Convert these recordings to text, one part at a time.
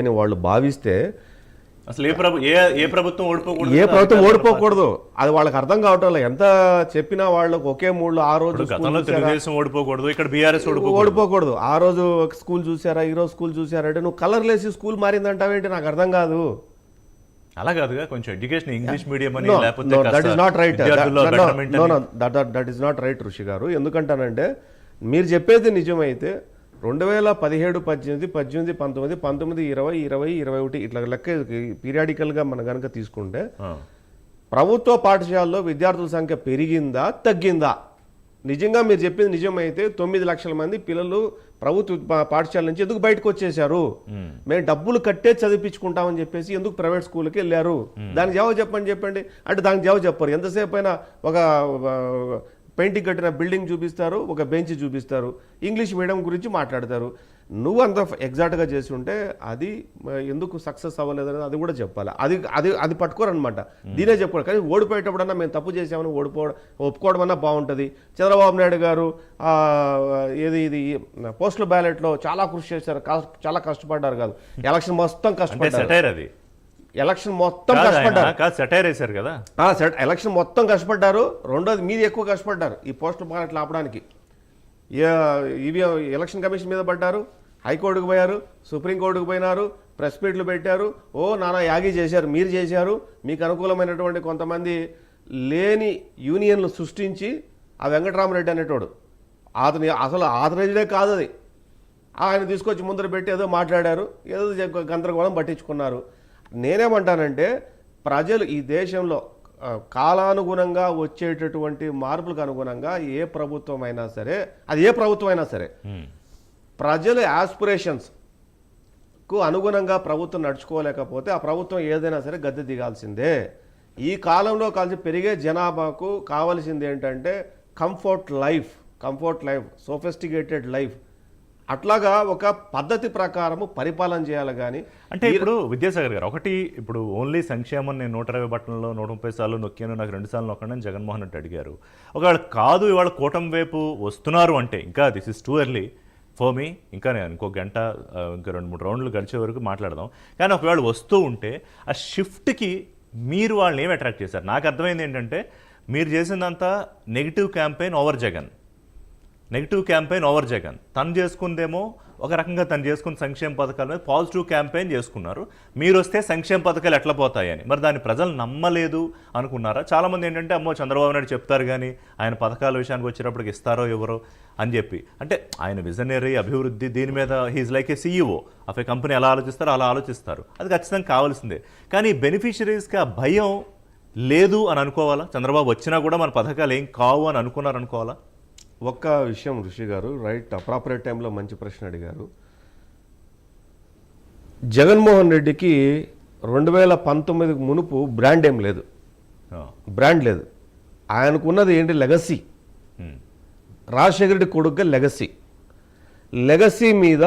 అని వాళ్ళు భావిస్తే అసలు ఏ ప్రభుత్వం ఓడిపోకూడదు అది వాళ్ళకి అర్థం కావటం లేదు. ఎంత చెప్పినా వాళ్ళకి ఒకే మూడు ఆ రోజు తెలుగుదేశం ఓడిపోకూడదు, ఇక్కడ బీఆర్ఎస్ ఓడిపోకూడదు. ఆ రోజు స్కూల్ చూసారా, ఈ రోజు స్కూల్ చూసారా అంటే నువ్వు కలర్ లేసి స్కూల్ మారిందంటావేంటి, నాకు అర్థం కాదు. అలా కాదుగా, కొంచెం ఎడ్యుకేషన్ ఇంగ్లీష్ మీడియం అని that is not right. That is not right ఋషి గారు. ఎందుకంటానంటే మీరు చెప్పేది నిజమైతే 2017, 18, 19, 19, 20, 20, 21 ఇట్లా లెక్క పీరియాడికల్గా మనం కనుక తీసుకుంటే ప్రభుత్వ పాఠశాలలో విద్యార్థుల సంఖ్య పెరిగిందా తగ్గిందా? నిజంగా మీరు చెప్పింది నిజమైతే 9 లక్షల మంది పిల్లలు ప్రభుత్వ పాఠశాల నుంచి ఎందుకు బయటకు వచ్చేసారు? మేము డబ్బులు కట్టే చదివించుకుంటామని చెప్పేసి ఎందుకు ప్రైవేట్ స్కూల్కి వెళ్ళారు? దానికి జవాబు చెప్పండి అంటే దానికి జవాబు చెప్పారు. ఎంతసేపు అయినా ఒక పెయింటింగ్ కట్టిన బిల్డింగ్ చూపిస్తారు, ఒక బెంచ్ చూపిస్తారు, ఇంగ్లీష్ మీడియం గురించి మాట్లాడతారు. నువ్వు అంత ఎగ్జాక్ట్గా చేసి ఉంటే అది ఎందుకు సక్సెస్ అవ్వలేదని అది కూడా చెప్పాలి. అది అది అది పట్టుకోరనమాట, దీనే చెప్పుకోవాలి. కానీ ఓడిపోయేటప్పుడన్నా మేము తప్పు చేసామని ఒప్పుకోవడం అన్నా బాగుంటుంది. చంద్రబాబు నాయుడు గారు ఇది పోస్టల్ బ్యాలెట్లో చాలా కృషి చేశారు, చాలా కష్టపడ్డారు. కాదు, ఎలక్షన్ మొత్తం కష్టపడ్డారు, అది ఎలక్షన్ మొత్తం కష్టపడ్డారు కదా, ఎలక్షన్ మొత్తం కష్టపడ్డారు. రెండోది మీరు ఎక్కువ కష్టపడ్డారు ఈ పోస్టల్ బ్యాలెట్లు ఆపడానికి. ఇవి ఎలక్షన్ కమిషన్ మీద పడ్డారు, హైకోర్టుకు పోయారు, సుప్రీంకోర్టుకు పోయినారు, ప్రెస్ మీట్లు పెట్టారు, నానా యాగి చేశారు, మీరు చేశారు. మీకు అనుకూలమైనటువంటి కొంతమంది లేని యూనియన్లు సృష్టించి ఆ వెంకటరామరెడ్డి అనేటోడు అతని అసలు ఆథరైజ్డే కాదు, అది ఆయన తీసుకొచ్చి ముందర పెట్టి ఏదో మాట్లాడారు, ఏదో గందరగోళం పట్టించుకున్నారు. నేనేమంటానంటే ప్రజలు ఈ దేశంలో కాలానుగుణంగా వచ్చేటటువంటి మార్పులకు అనుగుణంగా ఏ ప్రభుత్వం అయినా సరే, అది ఏ ప్రభుత్వం అయినా సరే, ప్రజల యాస్పిరేషన్స్కు అనుగుణంగా ప్రభుత్వం నడుచుకోలేకపోతే ఆ ప్రభుత్వం ఏదైనా సరే గద్దె దిగాల్సిందే. ఈ కాలంలో కలిసి పెరిగే జనాభాకు కావాల్సింది ఏంటంటే కంఫర్ట్ లైఫ్, సోఫిస్టికేటెడ్ లైఫ్. అట్లాగా ఒక పద్ధతి ప్రకారము పరిపాలన చేయాలి. కానీ అంటే ఇప్పుడు విద్యాసాగర్ గారు ఒకటి, ఇప్పుడు ఓన్లీ సంక్షేమం నేను 120 బట్టన్లో 130 సార్లు నొక్కాను, నాకు 2 సార్లు నొక్కండి అని జగన్మోహన్ రెడ్డి అడిగారు. ఒకవేళ కాదు ఇవాళ కూటమి వైపు వస్తున్నారు అంటే ఇంకా this is too early for me, ఇంకా నేను ఇంకో గంట ఇంకా 2-3 రౌండ్లు గడిచే వరకు మాట్లాడదాం. కానీ ఒకవేళ వస్తూ ఉంటే ఆ షిఫ్ట్కి మీరు వాళ్ళని ఏమి అట్రాక్ట్ చేశారు? నాకు అర్థమైంది ఏంటంటే మీరు చేసిందంతా నెగిటివ్ క్యాంపెయిన్ ఓవర్ జగన్. తను చేసుకుందేమో ఒక రకంగా తను చేసుకున్న సంక్షేమ పథకాల మీద పాజిటివ్ క్యాంపెయిన్ చేసుకున్నారు. మీరు వస్తే సంక్షేమ పథకాలు ఎట్లా పోతాయని. మరి దాన్ని ప్రజలు నమ్మలేదు అనుకున్నారా? చాలామంది ఏంటంటే అమ్మో చంద్రబాబు నాయుడు చెప్తారు కానీ ఆయన పథకాల విషయానికి వచ్చేటప్పటికి ఇస్తారో ఎవరో అని చెప్పి, అంటే ఆయన విజనరీ అభివృద్ధి దీని మీద he's like a CEO of a company, ఎలా ఆలోచిస్తారో అలా ఆలోచిస్తారు. అది ఖచ్చితంగా కావాల్సిందే. కానీ బెనిఫిషరీస్కి ఆ భయం లేదు అని అనుకోవాలా? చంద్రబాబు వచ్చినా కూడా మన పథకాలు ఏం కావు అని అనుకోవాలా? ఒక్క విషయం ఋషి గారు, రైట్ అప్రాపరేట్ టైంలో మంచి ప్రశ్న అడిగారు. జగన్మోహన్ రెడ్డికి 2019 మునుపు బ్రాండ్ ఏం లేదు, ఆయనకున్నది ఏంటి? లెగసీ. రాజశేఖర రెడ్డి కొడుకుగా లెగసీ మీద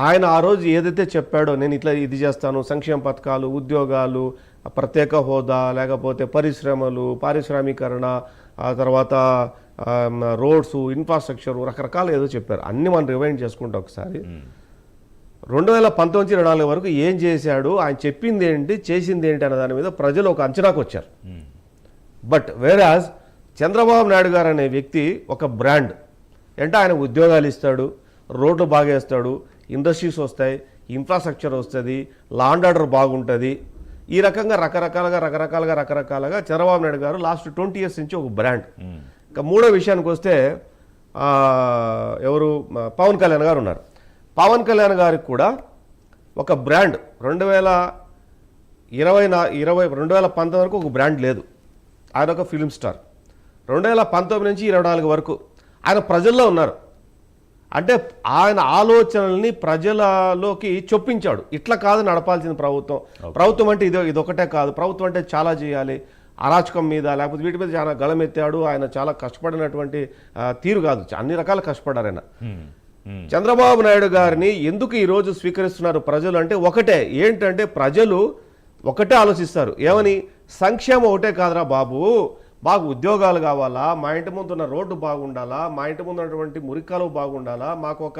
ఆయన ఆ రోజు ఏదైతే చెప్పాడో, నేను ఇట్లా ఇది చేస్తాను, సంక్షేమ పథకాలు, ఉద్యోగాలు, ప్రత్యేక హోదా, లేకపోతే పరిశ్రమలు, పారిశ్రామీకరణ, ఆ తర్వాత రోడ్స్, ఇన్ఫ్రాస్ట్రక్చర్, రకరకాలు ఏదో చెప్పారు. అన్ని మనం రివైండ్ చేసుకుంటాం ఒకసారి. 2019-24 వరకు ఏం చేశాడు, ఆయన చెప్పింది ఏంటి, చేసింది ఏంటి అనే దాని మీద ప్రజలు ఒక అంచనాకు వచ్చారు. బట్ వేరాజ్ చంద్రబాబు నాయుడు గారు అనే వ్యక్తి ఒక బ్రాండ్. అంటే ఆయన ఉద్యోగాలు ఇస్తాడు, రోడ్లు బాగేస్తాడు, ఇండస్ట్రీస్ వస్తాయి, ఇన్ఫ్రాస్ట్రక్చర్ వస్తుంది, లా అండ్ ఆర్డర్ బాగుంటుంది. ఈ రకంగా రకరకాలుగా చంద్రబాబు నాయుడు గారు లాస్ట్ 20 years నుంచి ఒక బ్రాండ్. ఇంకా మూడో విషయానికి వస్తే ఎవరు, పవన్ కళ్యాణ్ గారు ఉన్నారు. పవన్ కళ్యాణ్ గారికి కూడా ఒక బ్రాండ్ 2019 వరకు ఒక బ్రాండ్ లేదు. ఆయన ఒక ఫిలిం స్టార్. 2019 నుంచి 24 వరకు ఆయన ప్రజల్లో ఉన్నారు. అంటే ఆయన ఆలోచనల్ని ప్రజలలోకి చొప్పించాడు. ఇట్లా కాదు నడపాల్సిన ప్రభుత్వం అంటే ఇదొకటే కాదు, ప్రభుత్వం అంటే చాలా చేయాలి, అరాచకం మీద లేకపోతే వీటి మీద చాలా గళమెత్తాడు. ఆయన చాలా కష్టపడినటువంటి తీరు కాదు, అన్ని రకాల కష్టపడ్డారు ఆయన. చంద్రబాబు నాయుడు గారిని ఎందుకు ఈరోజు స్వీకరిస్తున్నారు ప్రజలు అంటే ఒకటే, ఏంటంటే ప్రజలు ఒకటే ఆలోచిస్తారు. ఏమని? సంక్షేమం ఒకటే కాదురా బాబు, మాకు ఉద్యోగాలు కావాలా, మా ఇంటి ముందు ఉన్న రోడ్డు బాగుండాలా, మా ఇంటి ముందు ఉన్నటువంటి మురికాలు బాగుండాలా, మాకు ఒక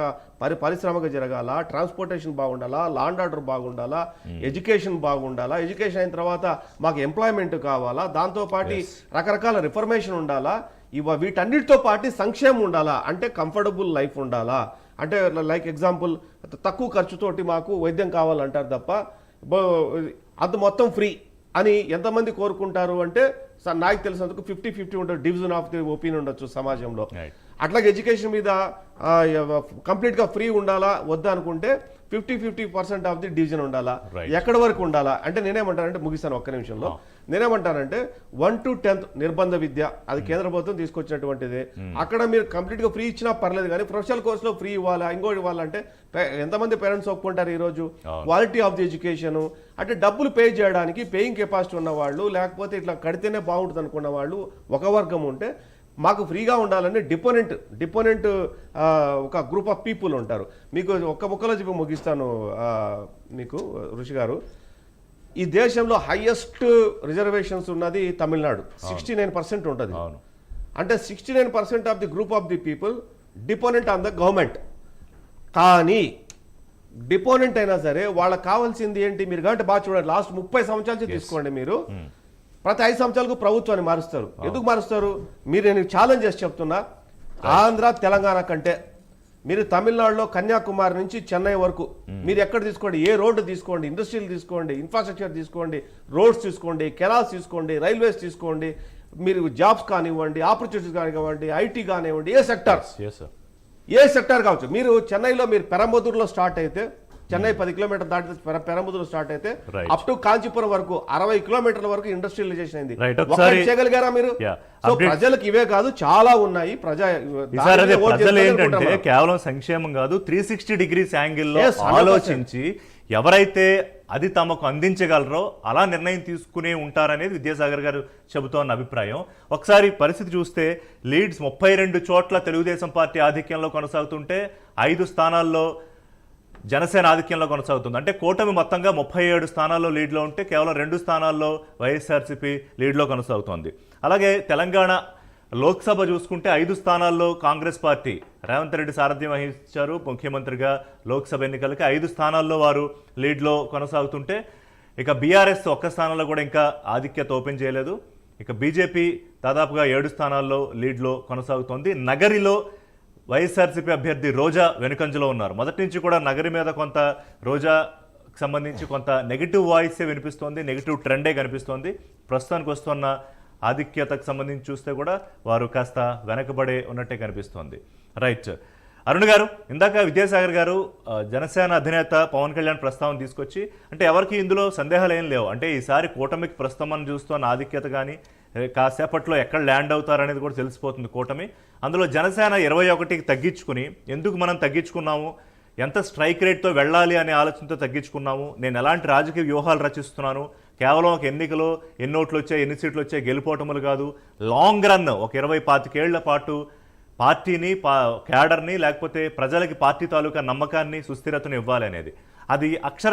పరిశ్రమగా జరగాల, ట్రాన్స్పోర్టేషన్ బాగుండాలా, లా అండ్ ఆర్డర్ బాగుండాలా, ఎడ్యుకేషన్ బాగుండాలా, ఎడ్యుకేషన్ అయిన తర్వాత మాకు ఎంప్లాయ్మెంట్ కావాలా, దాంతోపాటు రకరకాల రిఫర్మేషన్ ఉండాలా, వీటన్నిటితో పాటు సంక్షేమం ఉండాలా, అంటే కంఫర్టబుల్ లైఫ్ ఉండాలా, అంటే లైక్ ఎగ్జాంపుల్ తక్కువ ఖర్చుతోటి మాకు వైద్యం కావాలంటారు తప్ప అది మొత్తం ఫ్రీ అని ఎంతమంది కోరుకుంటారు అంటే నాకు తెలిసినందుకు 50-50 ఉంటుంది, డివిజన్ ఆఫ్ ది ఒపీనియన్ ఉండొచ్చు సమాజంలో. అట్లాగే ఎడ్యుకేషన్ మీద కంప్లీట్గా ఫ్రీ ఉండాలా వద్దా అనుకుంటే 50-50% ఆఫ్ ది డివిజన్ ఉండాలా, ఎక్కడి వరకు ఉండాలా అంటే నేనేమంటానంటే, ముగిస్తాను ఒక్క నిమిషంలో, నేనేమంటానంటే 1 to 10th నిర్బంధ విద్య అది కేంద్ర ప్రభుత్వం తీసుకొచ్చినటువంటిది. అక్కడ మీరు కంప్లీట్గా ఫ్రీ ఇచ్చినా పర్లేదు, కానీ ప్రొఫెషనల్ కోర్సులో ఫ్రీ ఇవ్వాలా, ఇంకోటి ఇవ్వాలంటే ఎంతమంది పేరెంట్స్ ఒప్పుకుంటారు ఈరోజు. క్వాలిటీ ఆఫ్ ది ఎడ్యుకేషన్ అంటే డబ్బులు పే చేయడానికి పేయింగ్ కెపాసిటీ ఉన్న వాళ్ళు, లేకపోతే ఇట్లా కడితేనే బాగుంటుంది అనుకున్న వాళ్ళు ఒక వర్గం ఉంటే, మాకు ఫ్రీగా ఉండాలని డిపోనెంట్ ఒక గ్రూప్ ఆఫ్ పీపుల్ ఉంటారు. మీకు ఒక్క ముక్కలో చెప్పి ముగిస్తాను మీకు ఋషి గారు. ఈ దేశంలో హైయెస్ట్ రిజర్వేషన్స్ ఉన్నది తమిళనాడు, 69% ఉంటుంది. అంటే 69% of the group of the people dependent on the government. కానీ డిపోనెంట్ అయినా సరే వాళ్ళకి కావాల్సింది ఏంటి, మీరు కాబట్టి బాగా చూడండి, లాస్ట్ 30 సంవత్సరాల తీసుకోండి మీరు, ప్రతి 5 సంవత్సరాలకు ప్రభుత్వాన్ని మారుస్తారు. ఎందుకు మారుస్తారు? మీరు నేను ఛాలెంజ్ చేసి చెప్తున్నా, ఆంధ్ర తెలంగాణ కంటే మీరు తమిళనాడులో కన్యాకుమారి నుంచి చెన్నై వరకు మీరు ఎక్కడ తీసుకోండి, ఏ రోడ్డు తీసుకోండి, ఇండస్ట్రీలు తీసుకోండి, ఇన్ఫ్రాస్ట్రక్చర్ తీసుకోండి, రోడ్స్ తీసుకోండి, కెనాల్స్ తీసుకోండి, రైల్వేస్ తీసుకోండి, మీరు జాబ్స్ కానివ్వండి, ఆపర్చునిటీస్ కానివ్వండి, ఐటీ కానివ్వండి, ఏ సెక్టర్ కావచ్చు. మీరు చెన్నైలో మీరు పెరంబదూరులో స్టార్ట్ అయితే, చెన్నై 10 కిలోమీటర్ దాటి పెరంబదూరు స్టార్ట్ అయితే అప్ టు కాంచీపురం వరకు 60 కిలోమీటర్ల వరకు ఇండస్ట్రియలైజేషన్ అయింది. చేయగలిగారా మీరు? సో ప్రజలకు ఇవే కాదు, చాలా ఉన్నాయి. ప్రజలు ఏంటంటే కేవలం సంక్షేమం కాదు, 360 degrees యాంగిల్లో ఆలోచించి ఎవరైతే అది తమకు అందించగలరో అలా నిర్ణయం తీసుకునే ఉంటారనేది విద్యాసాగర్ గారు చెబుతోన్న అభిప్రాయం. ఒకసారి పరిస్థితి చూస్తే లీడ్స్ 32 చోట్ల తెలుగుదేశం పార్టీ ఆధిక్యంలో కొనసాగుతుంటే 5 స్థానాల్లో జనసేన ఆధిక్యంలో కొనసాగుతుంది. అంటే కూటమి మొత్తంగా 37 స్థానాల్లో లీడ్లో ఉంటే కేవలం 2 స్థానాల్లో వైఎస్ఆర్సీపీ లీడ్లో కొనసాగుతోంది. అలాగే తెలంగాణ లోక్సభ చూసుకుంటే 5 స్థానాల్లో కాంగ్రెస్ పార్టీ రేవంత్ రెడ్డి సారథ్యం వహించారు ముఖ్యమంత్రిగా. లోక్సభ ఎన్నికలకి 5 స్థానాల్లో వారు లీడ్లో కొనసాగుతుంటే, ఇక బీఆర్ఎస్ ఒక్క స్థానంలో కూడా ఇంకా ఆధిక్యత ఓపెన్ చేయలేదు. ఇక బీజేపీ దాదాపుగా 7 స్థానాల్లో లీడ్లో కొనసాగుతోంది. నగరిలో వైఎస్ఆర్సీపీ అభ్యర్థి రోజా వెనుకంజలో ఉన్నారు. మొదటి నుంచి కూడా నగరి మీద కొంత రోజాకు సంబంధించి కొంత నెగిటివ్ వాయిసే వినిపిస్తోంది, నెగిటివ్ ట్రెండే కనిపిస్తోంది. ప్రస్తుతానికి వస్తున్న ఆధిక్యతకు సంబంధించి చూస్తే కూడా వారు కాస్త వెనకబడే ఉన్నట్టే కనిపిస్తోంది. రైట్ అరుణ్ గారు, ఇందాక విద్యాసాగర్ గారు జనసేన అధినేత పవన్ కళ్యాణ్ ప్రస్తావన తీసుకొచ్చి, అంటే ఎవరికి ఇందులో సందేహాలు ఏం లేవు, అంటే ఈసారి కూటమికి ప్రస్తుతం మనం చూస్తున్న ఆధిక్యత కానీ కాసేపట్లో ఎక్కడ ల్యాండ్ అవుతారనేది కూడా తెలిసిపోతుంది కూటమి. అందులో జనసేన 21కి తగ్గించుకుని, ఎందుకు మనం తగ్గించుకున్నాము, ఎంత స్ట్రైక్ రేట్తో వెళ్ళాలి అనే ఆలోచనతో తగ్గించుకున్నాము, నేను ఎలాంటి రాజకీయ వ్యూహాలు రచిస్తున్నాను, కేవలం ఒక ఎన్నికలో ఎన్ని ఓట్లు వచ్చాయి, ఎన్ని సీట్లు వచ్చాయి, గెలుపోవటములు కాదు, లాంగ్ రన్ ఒక 20-25 ఏళ్ల పాటు పార్టీని, క్యాడర్ని, లేకపోతే ప్రజలకి పార్టీ తాలూకా నమ్మకాన్ని, సుస్థిరతను ఇవ్వాలి అనేది, అది అక్షర